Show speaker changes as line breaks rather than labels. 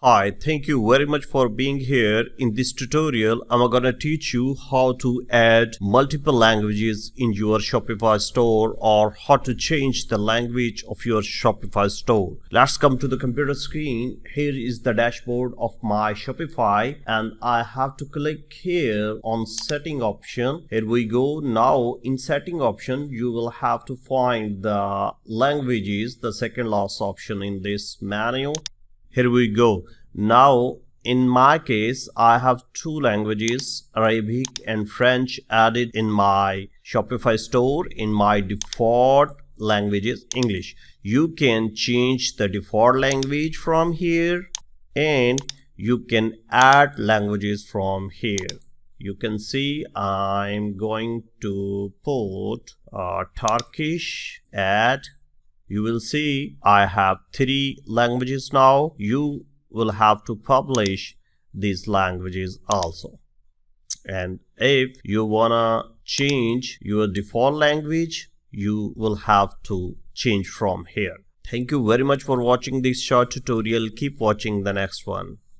Hi, thank you very much for being here. In this tutorial, I'm gonna teach you how to add multiple languages in your Shopify store or how to change the language of your Shopify store. Let's come to the computer screen. Here is the dashboard of my Shopify and I have to click here on setting option. Here we go. Now in setting option, you will have to find the languages, the second last option in this menu. Here we go. Now, in my case, I have two languages, Arabic and French, added in my Shopify store. In my default languages, English. You can change the default language from here and you can add languages from here. You can see I'm going to put Turkish, add. You will see I have 3 languages now. You will have to publish these languages also. And if you wanna change your default language, you will have to change from here. Thank you very much for watching this short tutorial. Keep watching the next one.